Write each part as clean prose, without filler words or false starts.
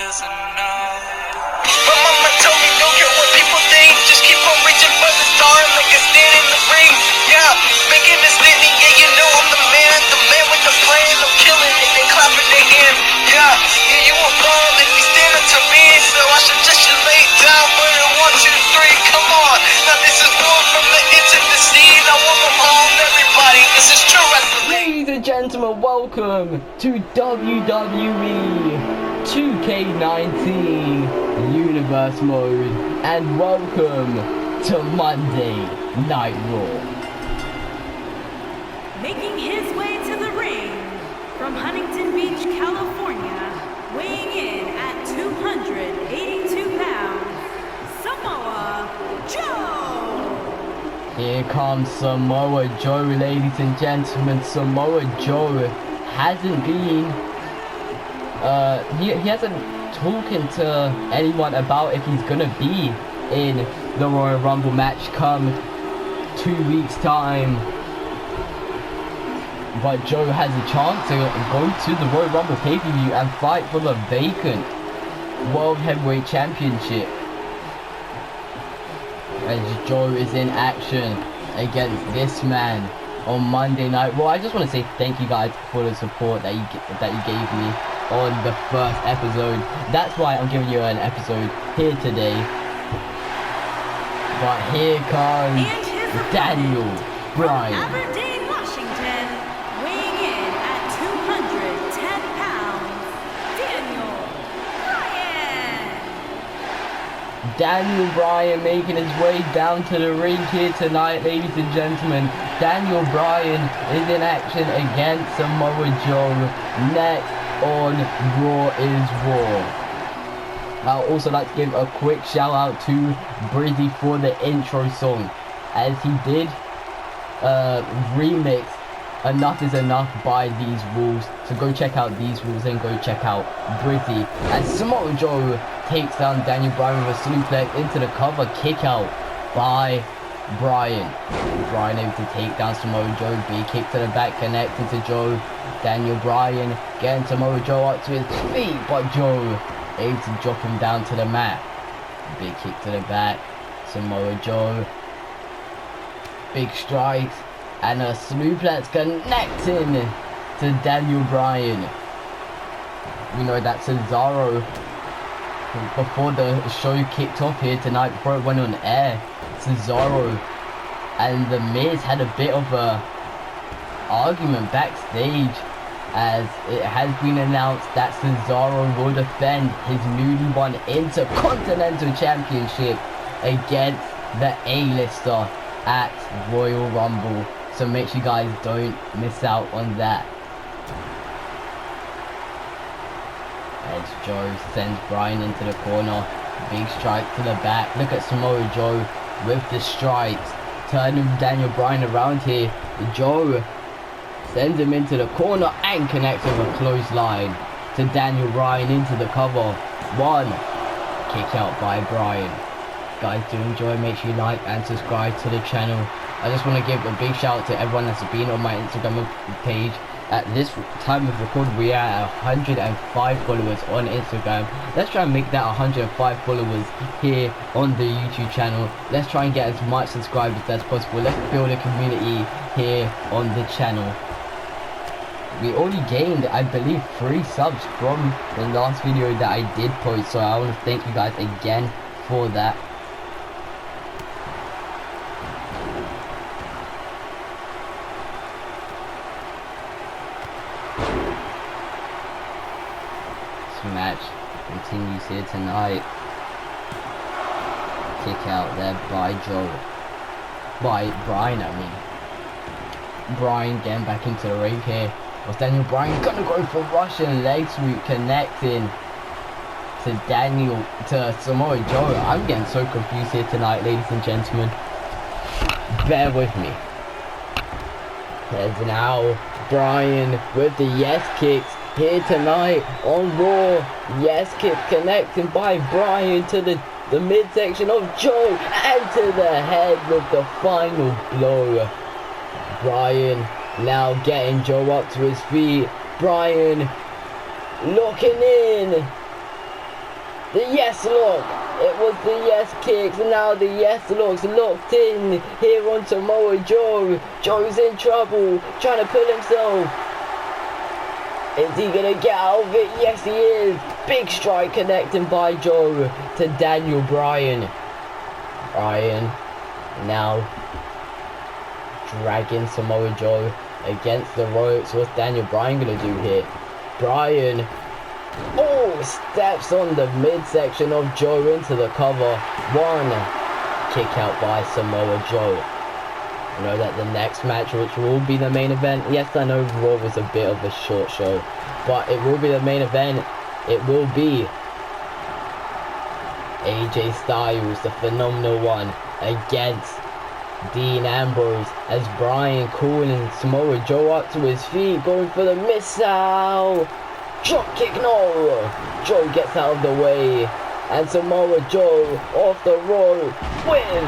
doesn't know. My mama told me don't care what people think, just keep on reaching for the star and make a stand in the ring. Yeah, making a standing, yeah, you know I'm the man with the plan. I'm killing it, they clapping their hands. Yeah, you won't fall if you stand up to me, so I suggest you lay down for the 1, 2, 3. Come on, now this is war from the edge of the scene. I welcome home everybody. This is true wrestling. Ladies and gentlemen, welcome to WWE 2K19 Universe Mode, and welcome to Monday Night Raw. Making his way to the ring from Huntington Beach, California, weighing in at 282 pounds, Samoa Joe! Here comes Samoa Joe, ladies and gentlemen. Samoa Joe hasn't been he hasn't talking to anyone about if he's gonna be in the Royal Rumble match come 2 weeks time. But Joe has a chance to go to the Royal Rumble pay-per-view and fight for the vacant World Heavyweight Championship. As Joe is in action against this man on Monday Night. Well, I just want to say thank you guys for the support that you gave me on the first episode. That's why I'm giving you an episode here today. But here comes Daniel Bryan. Aberdeen, Washington, weighing in at 210 pounds, Daniel Bryan. Daniel Bryan making his way down to the ring here tonight, ladies and gentlemen. Daniel Bryan is in action against Samoa Joe next on Raw is Raw. I'd also like to give a quick shout out to Brizzy for the intro song, as he did remix Enough Is Enough by These Rules. So go check out These Rules and go check out Brizzy. And Samoa Joe takes down Daniel Bryan with a suplex into the cover kick out by Bryan. Bryan able to take down Samoa Joe. Big kick to the back, connecting to Joe. Daniel Bryan getting Samoa Joe up to his feet, but Joe able to drop him down to the mat. Big kick to the back. Samoa Joe. Big strikes and a suplex connecting to Daniel Bryan. We know that Cesaro, before the show kicked off here tonight, before it went on air, Cesaro and The Miz had a bit of a argument backstage, as it has been announced that Cesaro will defend his newly won Intercontinental Championship against the A-lister at Royal Rumble. So make sure you guys don't miss out on that. As Joe sends Bryan into the corner. Big strike to the back. Look at Samoa Joe with the strikes. Turning Daniel Bryan around here. Joe sends him into the corner and connects with a clothesline to Daniel Bryan into the cover. One. Kick out by Bryan. Guys, do enjoy. Make sure you like and subscribe to the channel. I just want to give a big shout out to everyone that's been on my Instagram page. At this time of recording, we are at 105 followers on Instagram. Let's try and make that 105 followers here on the YouTube channel. Let's try and get as much subscribers as possible. Let's build a community here on the channel. We only gained, I believe, 3 subs from the last video that I did post. So I want to thank you guys again for that. Match continues here tonight. Kick out there by Bryan, I mean. Bryan getting back into the ring here. Was Daniel Bryan gonna go for Russian leg sweep, connecting to Samoa Joe? I'm getting so confused here tonight, ladies and gentlemen. Bear with me. There's now Bryan with the yes kicks here tonight on Raw. Yes kick connecting by Bryan to the midsection of Joe and to the head with the final blow. Bryan now getting Joe up to his feet. Bryan locking in The yes lock. It was the yes kicks, and now the yes locks locked in here on Samoa Joe. Joe's in trouble, trying to pull himself. Is he gonna get out of it? Yes, he is. Big strike connecting by Joe to Daniel Bryan. Bryan now dragging Samoa Joe against the ropes. What's Daniel Bryan gonna do here? Bryan, steps on the midsection of Joe into the cover. One kick out by Samoa Joe. I know that the next match, which will be the main event, yes, I know Raw was a bit of a short show, but it will be the main event. It will be AJ Styles, the phenomenal one, against Dean Ambrose, as Bryan calling Samoa Joe up to his feet, going for the missile. Drop kick, no! Joe gets out of the way, and Samoa Joe off the rope with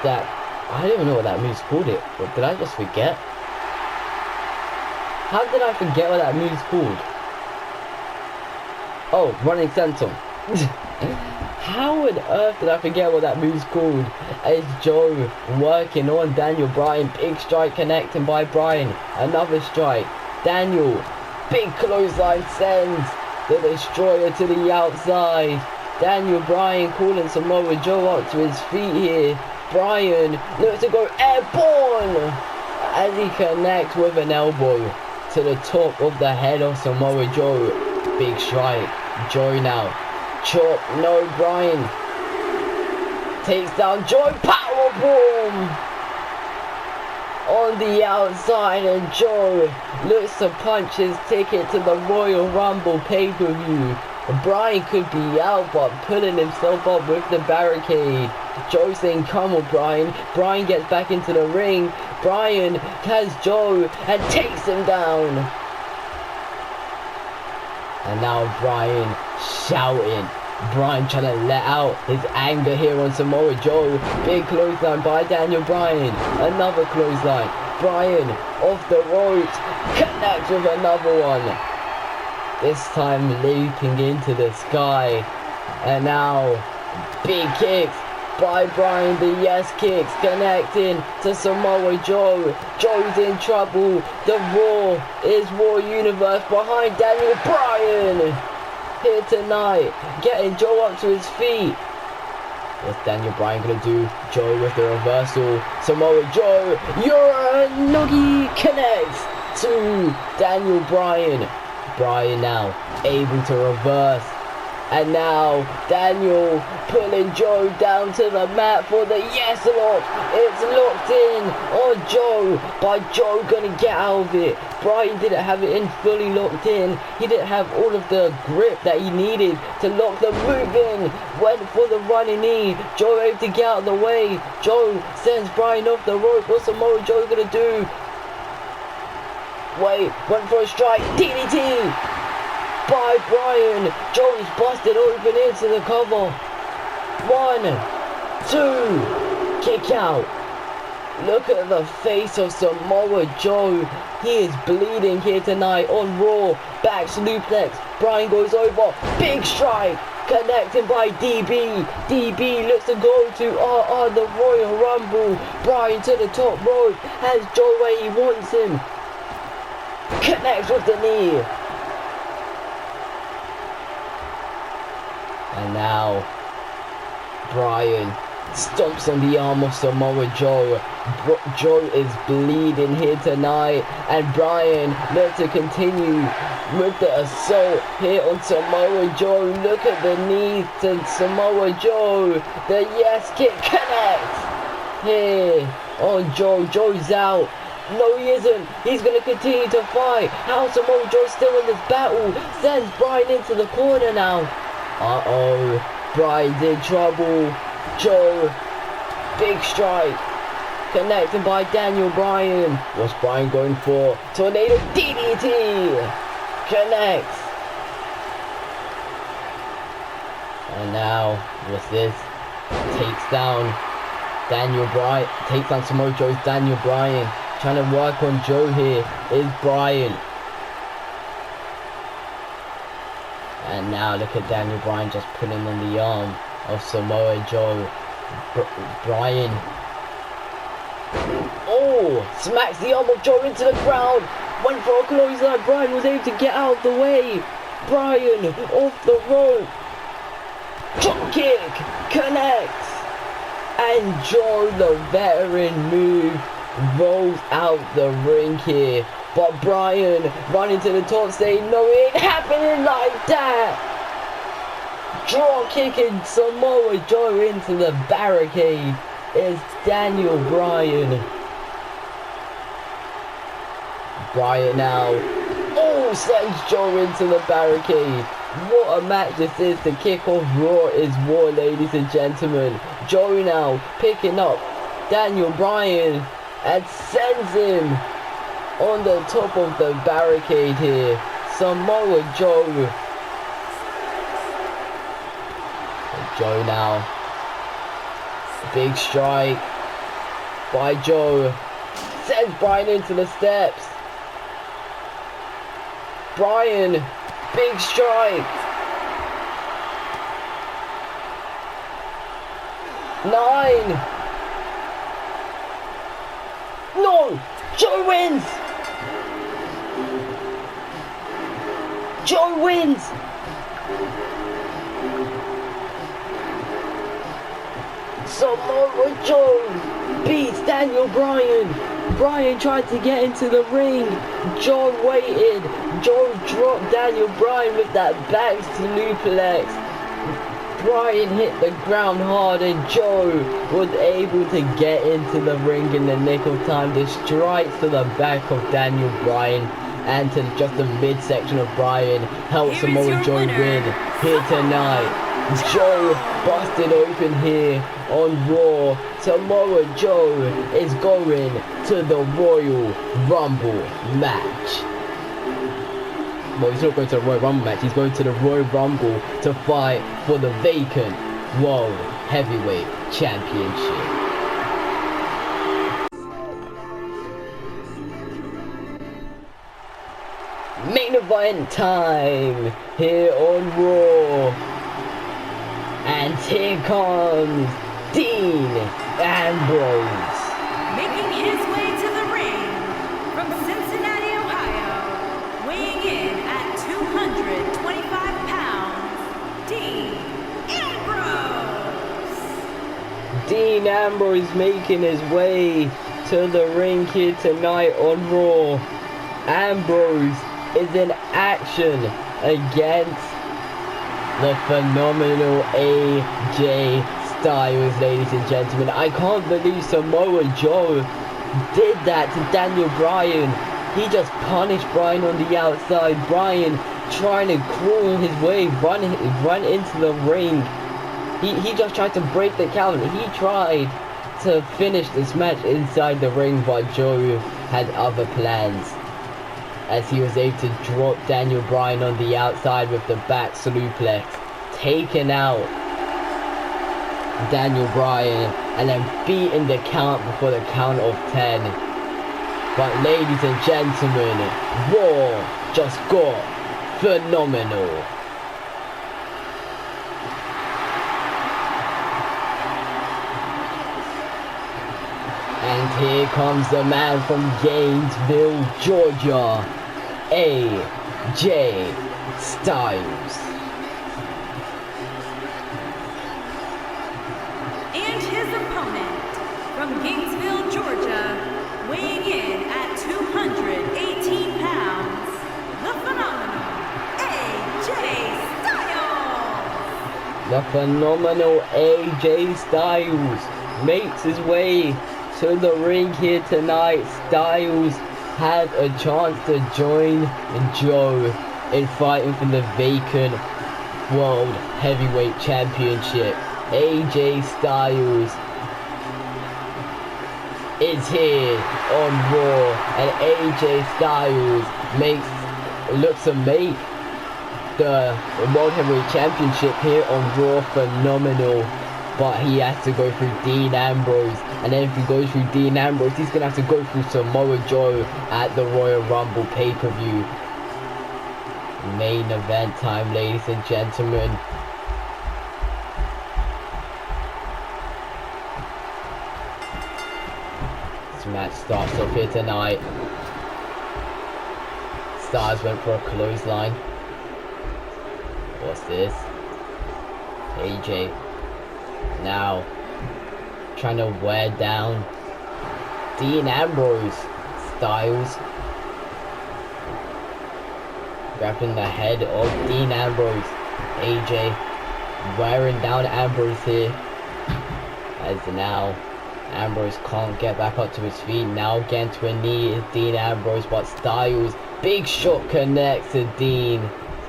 that. I don't even know what that move's called. It, but did I just forget? How did I forget what that move's called? Oh, running senton. How on earth did I forget what that move's called? As Joe working on Daniel Bryan. Big strike connecting by Bryan. Another strike. Daniel, big clothesline, sends the Destroyer to the outside. Daniel Bryan calling Samoa Joe up to his feet here. Bryan looks to go airborne as he connects with an elbow to the top of the head of Samoa Joe. Big strike. Joe now. Chop. No, Bryan takes down Joe. Powerbomb on the outside, and Joe looks to punch his ticket to the Royal Rumble pay-per-view. Bryan could be out, but pulling himself up with the barricade. Joe saying, come on, Bryan. Bryan gets back into the ring. Bryan has Joe and takes him down. And now Bryan shouting. Bryan trying to let out his anger here on Samoa Joe. Big clothesline by Daniel Bryan. Another clothesline. Bryan off the ropes. Connects with another one. This time leaping into the sky. And now big kicks by Bryan. The yes kicks connecting to Samoa Joe. Joe's in trouble. The Raw is Raw Universe behind Daniel Bryan here tonight, getting Joe up to his feet. What's Daniel Bryan gonna do? Joe with the reversal. Samoa Joe, Uranagi connects to Daniel Bryan. Bryan now able to reverse. And now Daniel pulling Joe down to the mat for the yes lock. It's locked in on Joe, but Joe gonna get out of it. Bryan didn't have it in fully locked in. He didn't have all of the grip that he needed to lock the move in. Went for the running knee. Joe able to get out of the way. Joe sends Bryan off the rope. What's Samoa Joe gonna do? Wait, went for a strike. DDT by Bryan. Joe's busted open into the cover. 1, 2, kick out. Look at the face of Samoa Joe. He is bleeding here tonight on Raw. Back suplex. Bryan goes over. Big strike. Connecting by DB. DB looks to go to the Royal Rumble. Bryan to the top rope. Has Joe where he wants him. Connects with the knee. And now Bryan stomps on the arm of Samoa Joe. Joe is bleeding here tonight, and Bryan looks to continue with the assault here on Samoa Joe. Look at the knee to Samoa Joe. The yes kick connects here on Joe. Joe's out. No, he isn't. He's going to continue to fight. How Samoa Joe's still in this battle. Sends Bryan into the corner now. Uh-oh. Bryan's in trouble. Joe. Big strike. Connected by Daniel Bryan. What's Bryan going for? Tornado DDT. Connects. And now, what's this? Takes down Daniel Bryan. Takes down Samoa Joe's Daniel Bryan. Trying to work on Joe here is Bryan. And now look at Daniel Bryan just putting on the arm of Samoa Joe. Bryan. Oh, smacks the arm of Joe into the ground. Went for a clothesline. Bryan was able to get out of the way. Bryan off the rope. Drop kick connects. And Joe, the veteran move, rolls out the ring here. But Bryan running to the top saying, no, it ain't happening like that. Drop kicking Samoa Joe into the barricade is Daniel Bryan. Bryan now, oh, sends Joe into the barricade. What a match this is to kick off Raw is War, ladies and gentlemen. Joe now picking up Daniel Bryan and sends him on the top of the barricade here. Samoa Joe. Joe now. Big strike by Joe. Sends Bryan into the steps. Bryan, big strike. 9. No! Joe wins! Joe wins! Samoa Joe beats Daniel Bryan. Bryan tried to get into the ring. Joe waited. Joe dropped Daniel Bryan with that back suplex. Bryan hit the ground hard and Joe was able to get into the ring in the nick of time. The strikes to the back of Daniel Bryan and to just the midsection of Bryan helped Samoa Joe win here tonight. Joe busted open here on Raw. Samoa Joe is going to the Royal Rumble match. Well, he's not going to the Royal Rumble match. He's going to the Royal Rumble to fight for the vacant World Heavyweight Championship. Main event time here on Raw. And here comes Dean Ambrose. Making his way to the ring from Cincinnati, Ohio, weighing in at 225 pounds, Dean Ambrose. Dean Ambrose making his way to the ring here tonight on Raw. Ambrose is in action against the phenomenal AJ Styles, ladies and gentlemen. I can't believe Samoa Joe did that to Daniel Bryan. He just punished Bryan on the outside. Bryan trying to crawl his way, run into the ring. He just tried to break the count. He tried to finish this match inside the ring, but Joe had other plans, as he was able to drop Daniel Bryan on the outside with the back suplex, taking out Daniel Bryan and then beating the count before the count of 10. But ladies and gentlemen, Raw just got phenomenal. And here comes the man from Gainesville, Georgia, AJ Styles. And his opponent from Gainesville, Georgia, weighing in at 218 pounds, the phenomenal AJ Styles. The phenomenal AJ Styles makes his way to the ring here tonight. Styles had a chance to join Joe in fighting for the vacant World Heavyweight Championship. AJ Styles is here on Raw, and AJ Styles looks to make the World Heavyweight Championship here on Raw phenomenal. But he has to go through Dean Ambrose, and then if he goes through Dean Ambrose, he's going to have to go through Samoa Joe at the Royal Rumble pay-per-view. Main event time, ladies and gentlemen. This match starts off here tonight. Stars went for a clothesline. What's this? AJ now trying to wear down Dean Ambrose. Styles grabbing the head of Dean Ambrose. AJ wearing down Ambrose here, as now Ambrose can't get back up to his feet. Now getting to a knee is Dean Ambrose, but Styles, big shot connects to Dean,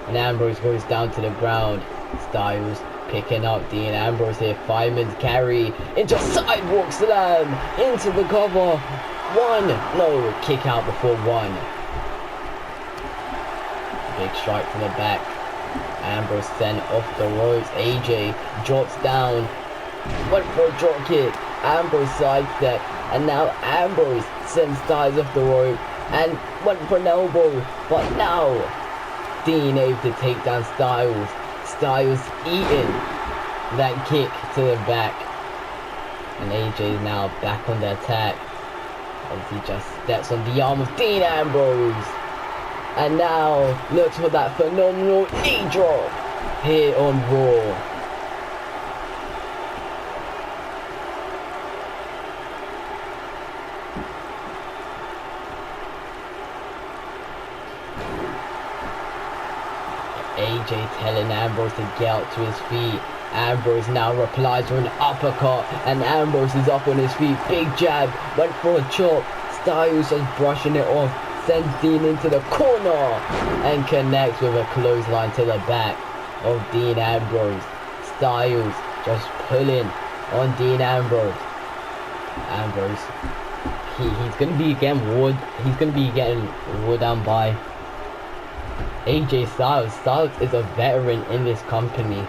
and Ambrose goes down to the ground. Styles picking up Dean Ambrose here, fireman's carry into sidewalk slam into the cover. No, kick out before one. Big strike from the back. Ambrose sent off the ropes. AJ drops down, went for a drop kick. Ambrose sidestep, and now Ambrose sends Styles off the rope and went for an elbow, but now Dean able to take down Styles. Styles eating that kick to the back, and AJ is now back on the attack as he just steps on the arm of Dean Ambrose, and now looks for that phenomenal knee drop here on Raw. AJ telling Ambrose to get up to his feet. Ambrose now replies with an uppercut, and Ambrose is up on his feet. Big jab, went for a chop. Styles just brushing it off, sends Dean into the corner and connects with a clothesline to the back of Dean Ambrose. Styles just pulling on Dean Ambrose. Ambrose, he's gonna be getting worn down by AJ Styles. Styles is a veteran in this company,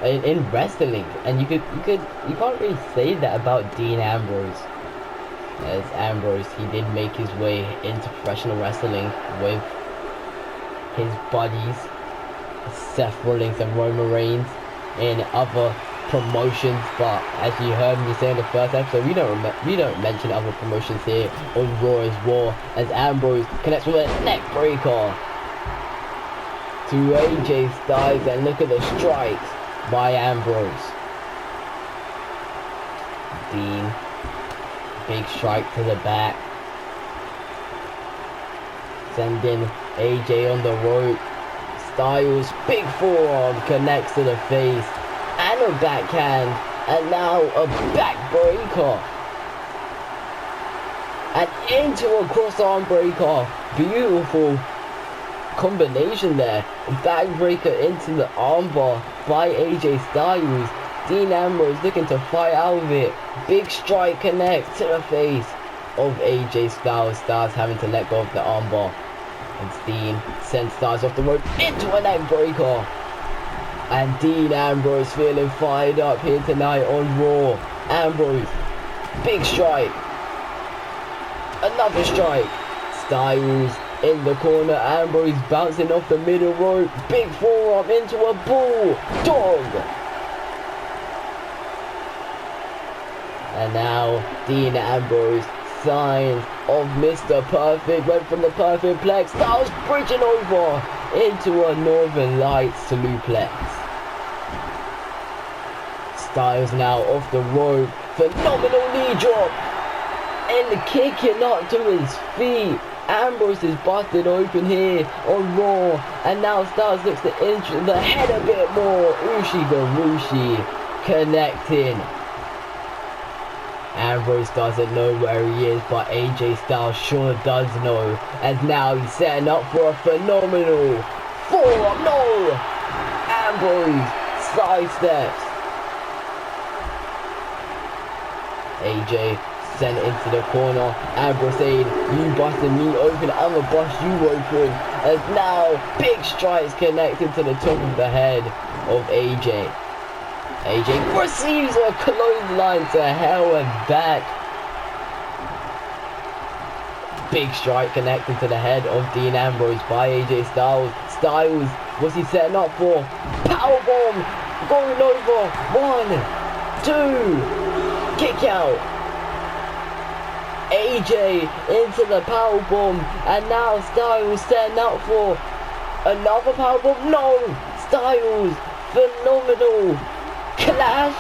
in wrestling, and you can't really say that about Dean Ambrose. As Ambrose, he did make his way into professional wrestling with his buddies Seth Rollins and Roman Reigns in other promotions, but as you heard me say in the first episode, we don't mention other promotions here on Raw as well, as Ambrose connects with a neck breaker to AJ Styles, and look at the strikes by Ambrose. Dean, big strike to the back, sending AJ on the rope. Styles, big forearm connects to the face, and a backhand, and now a backbreaker, and into a cross arm breaker. Beautiful combination there. Backbreaker into the armbar by AJ Styles. Dean Ambrose looking to fight out of it. Big strike connects to the face of AJ Styles. Styles having to let go of the armbar, and Dean sends Styles off the rope into a neck breaker. And Dean Ambrose feeling fired up here tonight on Raw. Ambrose, big strike, another strike. Styles in the corner. Ambrose bouncing off the middle rope. Big forearm into a bulldog. And now Dean Ambrose, signs of Mr. Perfect, went from the perfect plex. Styles bridging over into a Northern Lights suplex. Styles now off the rope. Phenomenal knee drop. And kicking up to his feet. Ambrose is busted open here on Raw. And now Styles looks to injure the head a bit more. Ushi connecting. Ambrose doesn't know where he is, but AJ Styles sure does know. And now he's setting up for a phenomenal forearm. No! Ambrose sidesteps. AJ sent into the corner. Ambrose saying, you busted me open, I'ma bust you open. As now, big strikes connected to the top of the head of AJ. AJ receives a clothesline to hell and back. Big strike connected to the head of Dean Ambrose by AJ Styles. Styles, what's he setting up for? Powerbomb, going over. 1, 2, kick out. AJ into the powerbomb, and now Styles setting up for another powerbomb. No, Styles, phenomenal clash.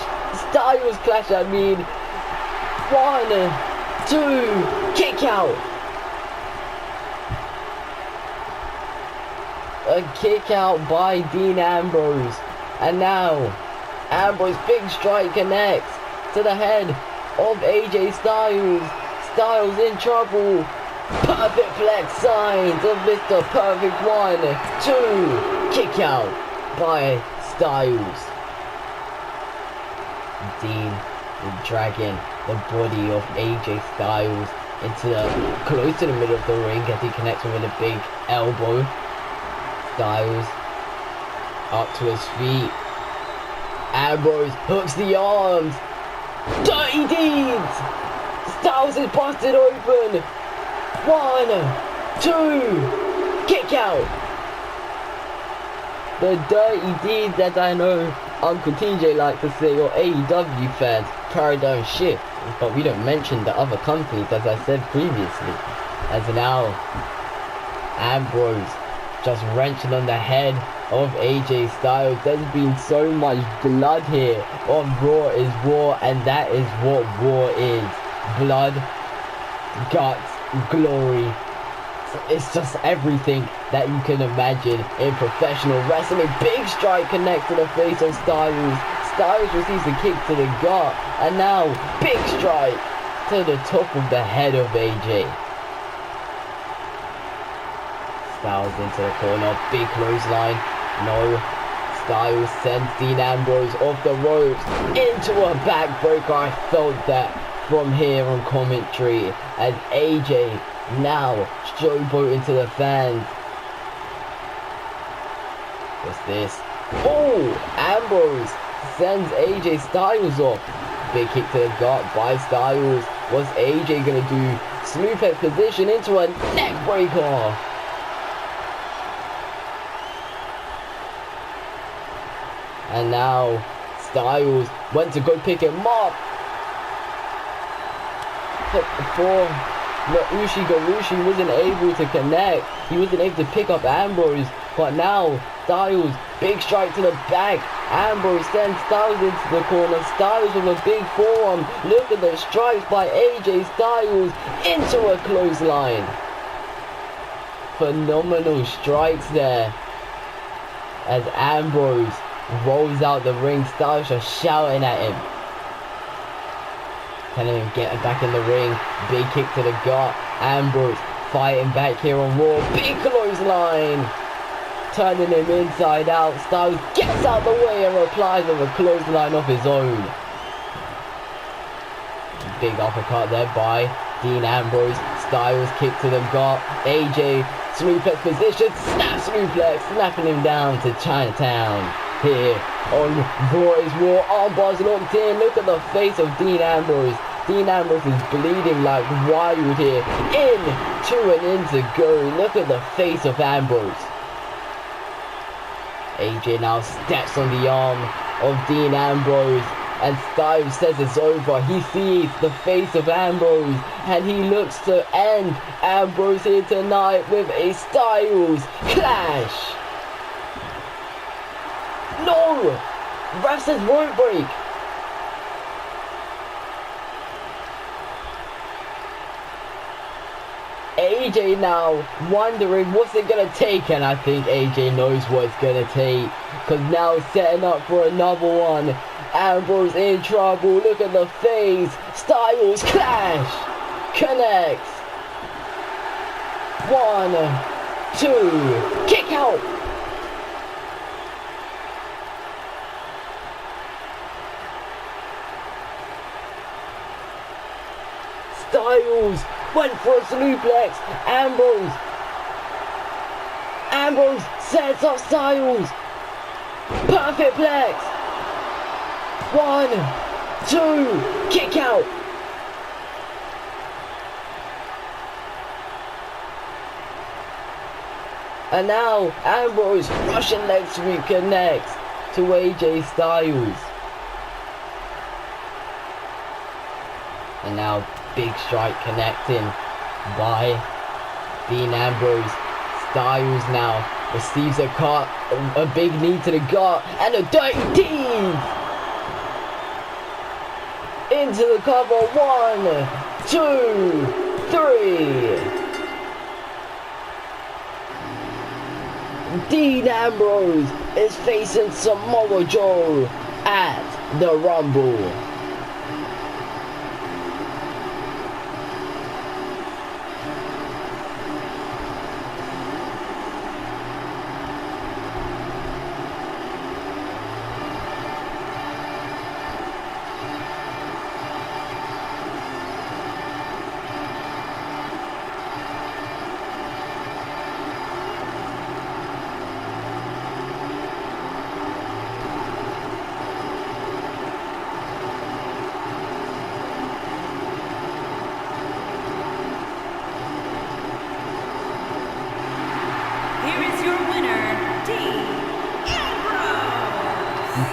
Styles clash, I mean. 1, 2, kick out. A kick out by Dean Ambrose. And now, Ambrose big strike connects to the head of AJ Styles. Styles in trouble. Perfect flex signs of Mr. Perfect. 1, 2, kick out by Styles. Dean dragging the body of AJ Styles close to the middle of the ring as he connects with a big elbow. Styles up to his feet. Ambrose hooks the arms. Dirty deeds. Styles is busted open. 1, 2, kick out. The dirty deeds that I know Uncle TJ likes to say, or AEW fans, paradigm shift. But we don't mention the other companies, as I said previously. As now, Ambrose just wrenching on the head of AJ Styles. There's been so much blood here on Raw is War, and that is what War is. Blood, guts, glory. It's just everything that you can imagine in professional wrestling. Big strike connects to the face of Styles. Styles receives a kick to the gut, and now big strike to the top of the head of AJ. Styles into the corner, big clothesline. No. Styles sends Dean Ambrose off the ropes into a backbreaker. I felt that from here on commentary as AJ now showboating to the fans. What's this? Oh, Ambrose sends AJ Styles off. Big kick to the gut by Styles. What's AJ gonna do? Smooth position into a neck breaker. And now Styles went to go pick him up. Before Ushi wasn't able to connect. He wasn't able to pick up Ambrose. But now Styles, big strike to the back. Ambrose sends Styles into the corner. Styles with a big forearm. Look at the strikes by AJ Styles into a clothesline. Phenomenal strikes there. As Ambrose rolls out the ring, Styles just shouting at him. Telling him get back in the ring. Big kick to the gut. Ambrose fighting back here on Raw. Big clothesline. Turning him inside out. Styles gets out the way and replies with a clothesline of his own. Big uppercut there by Dean Ambrose. Styles kick to the gut. AJ suplex position. Snap suplex. Snapping him down to Chinatown. Here on Raw is War. Armbars locked in. Look at the face of Dean Ambrose. Dean Ambrose is bleeding like wild here. In, 2 and in to go. Look at the face of Ambrose. AJ now steps on the arm of Dean Ambrose. And Styles says it's over. He sees the face of Ambrose. And he looks to end Ambrose here tonight with a Styles clash. No! Ref says won't break. AJ now wondering what's it gonna take, and I think AJ knows what it's gonna take, because now it's setting up for another one. Ambrose in trouble. Look at the face. Styles clash connects. 1, 2, kick out. Styles went for a suplex. Ambrose sets up Styles. Perfect plex. 1, 2, kick out. And now Ambrose Russian leg sweep connects to AJ Styles. And now big strike connecting by Dean Ambrose. Styles now receives a big knee to the gut and a dirty teeth into the cover. 1, 2, 3. Dean Ambrose is facing Samoa Joe at the Rumble.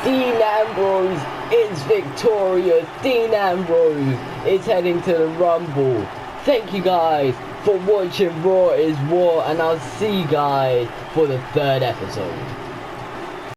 Dean Ambrose is victorious. Dean Ambrose is heading to the Rumble. Thank you guys for watching Raw is War, and I'll see you guys for the 3rd episode.